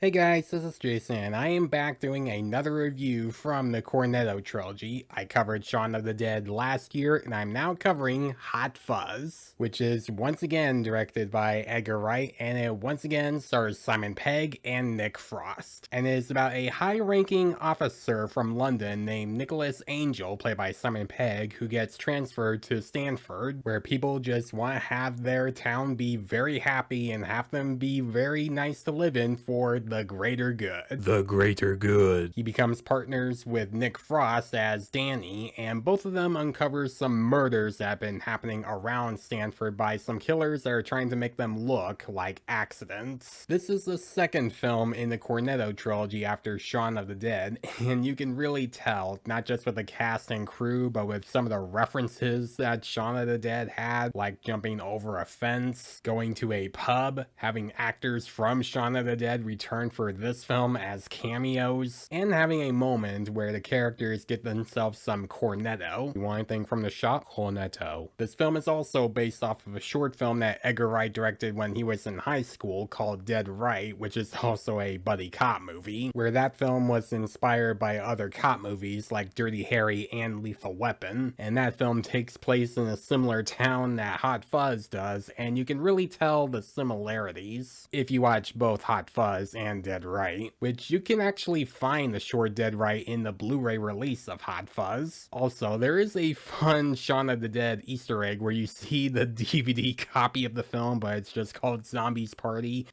Hey guys, this is Jason. I am back doing another review from the Cornetto trilogy. I covered Shaun of the Dead last year, and I'm now covering Hot Fuzz, which is once again directed by Edgar Wright, and it once again stars Simon Pegg and Nick Frost. And it is about a high-ranking officer from London named Nicholas Angel, played by Simon Pegg, who gets transferred to Stanford, where people just want to have their town be very happy and have them be very nice to live in for the greater good. The greater good. He becomes partners with Nick Frost as Danny, and both of them uncover some murders that have been happening around Stanford by some killers that are trying to make them look like accidents. This is the second film in the Cornetto trilogy after Shaun of the Dead, and you can really tell, not just with the cast and crew, but with some of the references that Shaun of the Dead had, like jumping over a fence, going to a pub, having actors from Shaun of the Dead return for this film as cameos, and having a moment where the characters get themselves some cornetto. You want anything from the shot? Cornetto. This film is also based off of a short film that Edgar Wright directed when he was in high school called Dead Right, which is also a buddy cop movie, where that film was inspired by other cop movies like Dirty Harry and Lethal Weapon, and that film takes place in a similar town that Hot Fuzz does, and you can really tell the similarities if you watch both Hot Fuzz and Dead Right, which you can actually find the short Dead Right in the Blu-ray release of Hot Fuzz. Also, there is a fun Shaun of the Dead Easter egg where you see the DVD copy of the film, but it's just called Zombies Party,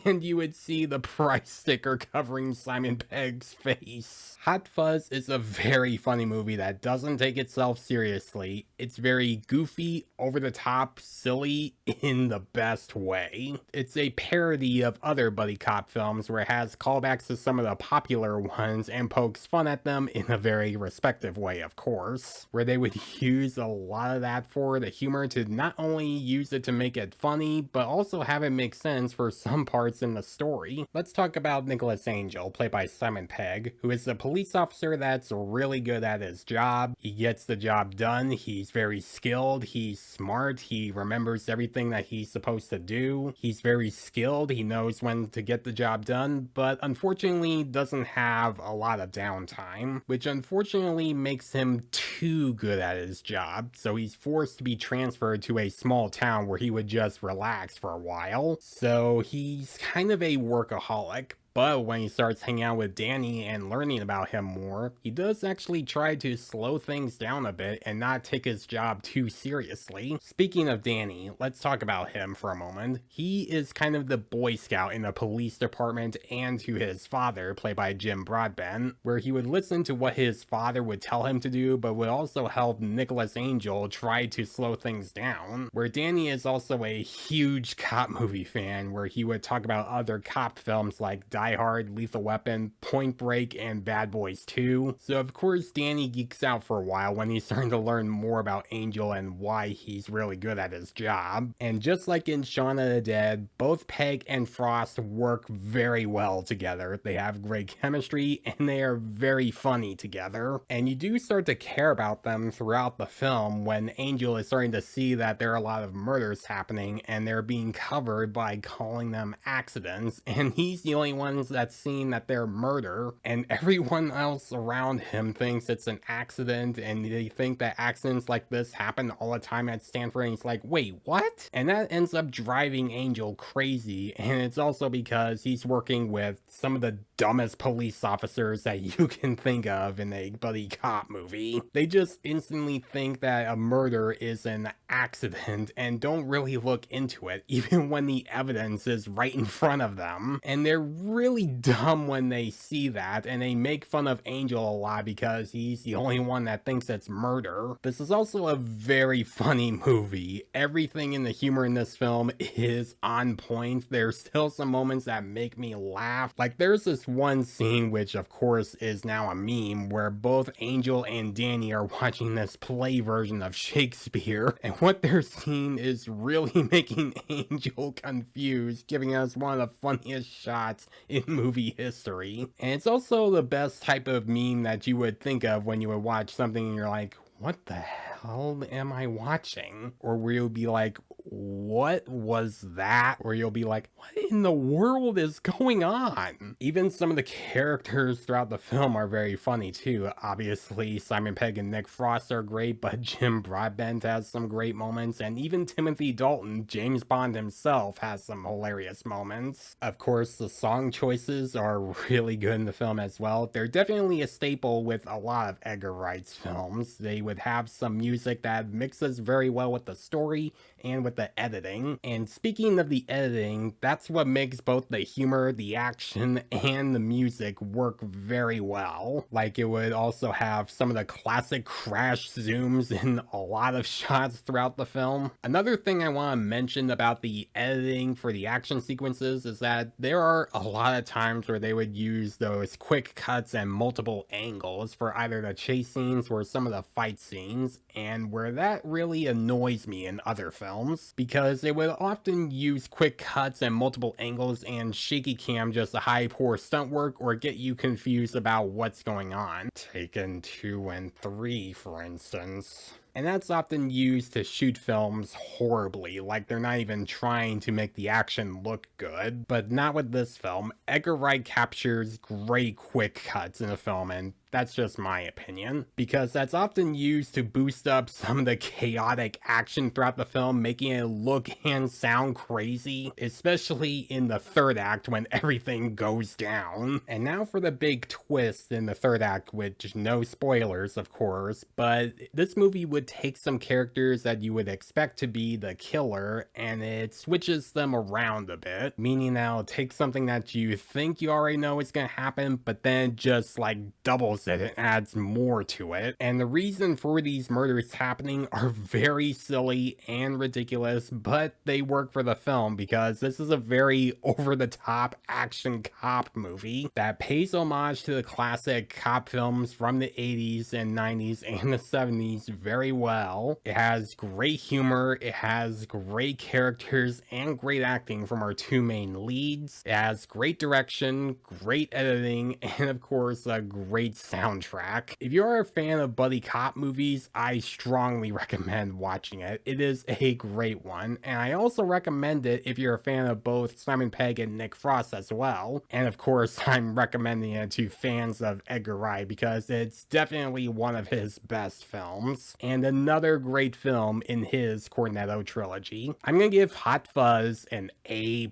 and you would see the price sticker covering Simon Pegg's face. Hot Fuzz is a very funny movie that doesn't take itself seriously. It's very goofy, over the top, silly in the best way. It's a parody of other buddy cop films where it has callbacks to some of the popular ones and pokes fun at them in a very respective way, of course, where they would use a lot of that for the humor to not only use it to make it funny, but also have it make sense for some parts in the story. Let's talk about Nicholas Angel, played by Simon Pegg, who is a police officer that's really good at his job. He gets the job done, he's very skilled, he's smart, he remembers everything that he's supposed to do, he's very skilled, he knows when to get the job done, but unfortunately doesn't have a lot of downtime, which unfortunately makes him too good at his job, so he's forced to be transferred to a small town where he would just relax for a while. So he's kind of a workaholic. But when he starts hanging out with Danny and learning about him more, he does actually try to slow things down a bit and not take his job too seriously. Speaking of Danny, let's talk about him for a moment. He is kind of the Boy Scout in the police department and to his father, played by Jim Broadbent, where he would listen to what his father would tell him to do, but would also help Nicholas Angel try to slow things down. Where Danny is also a huge cop movie fan, where he would talk about other cop films like Die Hard, Lethal Weapon, Point Break, and Bad Boys 2. So of course Danny geeks out for a while when he's starting to learn more about Angel and why he's really good at his job. And just like in Shaun of the Dead, both Pegg and Frost work very well together. They have great chemistry and they are very funny together. And you do start to care about them throughout the film when Angel is starting to see that there are a lot of murders happening and they're being covered by calling them accidents, and he's the only one that's seen that they're murder, and everyone else around him thinks it's an accident, and they think that accidents like this happen all the time at Stanford, and he's like, wait, what? And that ends up driving Angel crazy, and it's also because he's working with some of the dumbest police officers that you can think of in a buddy cop movie. They just instantly think that a murder is an accident and don't really look into it, even when the evidence is right in front of them. And they're really dumb when they see that, and they make fun of Angel a lot because he's the only one that thinks it's murder. This is also a very funny movie. Everything in the humor in this film is on point. There's still some moments that make me laugh. Like there's this one scene, which of course is now a meme, where both Angel and Danny are watching this play version of Shakespeare, and what they're seeing is really making Angel confused, giving us one of the funniest shots in movie history. And it's also the best type of meme that you would think of when you would watch something and you're like, what the hell am I watching? Or where you'll be like, what was that? Where you'll be like, what in the world is going on? Even some of the characters throughout the film are very funny too. Obviously, Simon Pegg and Nick Frost are great, but Jim Broadbent has some great moments, and even Timothy Dalton, James Bond himself, has some hilarious moments. Of course, the song choices are really good in the film as well. They're definitely a staple with a lot of Edgar Wright's films. They would have some music that mixes very well with the story and with the editing. And speaking of the editing, that's what makes both the humor, the action, and the music work very well. Like, it would also have some of the classic crash zooms in a lot of shots throughout the film. Another thing I want to mention about the editing for the action sequences is that there are a lot of times where they would use those quick cuts and multiple angles for either the chase scenes or some of the fight scenes, and where that really annoys me in other films, because they would often use quick cuts and multiple angles and shaky cam just to hide poor stunt work or get you confused about what's going on. Taken 2 and 3, for instance. And that's often used to shoot films horribly, like they're not even trying to make the action look good. But not with this film. Edgar Wright captures great quick cuts in a film, and that's just my opinion, because that's often used to boost up some of the chaotic action throughout the film, making it look and sound crazy, especially in the third act when everything goes down. And now for the big twist in the third act, which no spoilers, of course, but this movie would take some characters that you would expect to be the killer and it switches them around a bit, meaning that it'll take something that you think you already know is gonna happen, but then just like doubles it adds more to it. And the reason for these murders happening are very silly and ridiculous, but they work for the film because this is a very over-the-top action cop movie that pays homage to the classic cop films from the 80s and 90s and the 70s very well. It has great humor, it has great characters and great acting from our two main leads. It has great direction, great editing, and of course a great soundtrack. If you're a fan of buddy cop movies, I strongly recommend watching it. It is a great one, and I also recommend it if you're a fan of both Simon Pegg and Nick Frost as well. And of course, I'm recommending it to fans of Edgar Wright because it's definitely one of his best films, and another great film in his Cornetto trilogy. I'm gonna give Hot Fuzz an A+.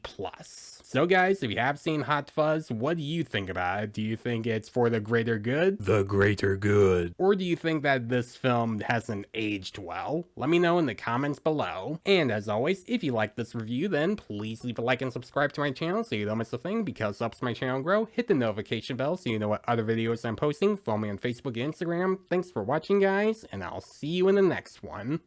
So guys, if you have seen Hot Fuzz, what do you think about it? Do you think it's for the greater good? The greater good. Or do you think that this film hasn't aged well? Let me know in the comments below. And as always, if you like this review, then please leave a like and subscribe to my channel so you don't miss a thing, because it helps my channel grow. Hit the notification bell so you know what other videos I'm posting. Follow me on Facebook and Instagram. Thanks for watching, guys, and I'll see you in the next one.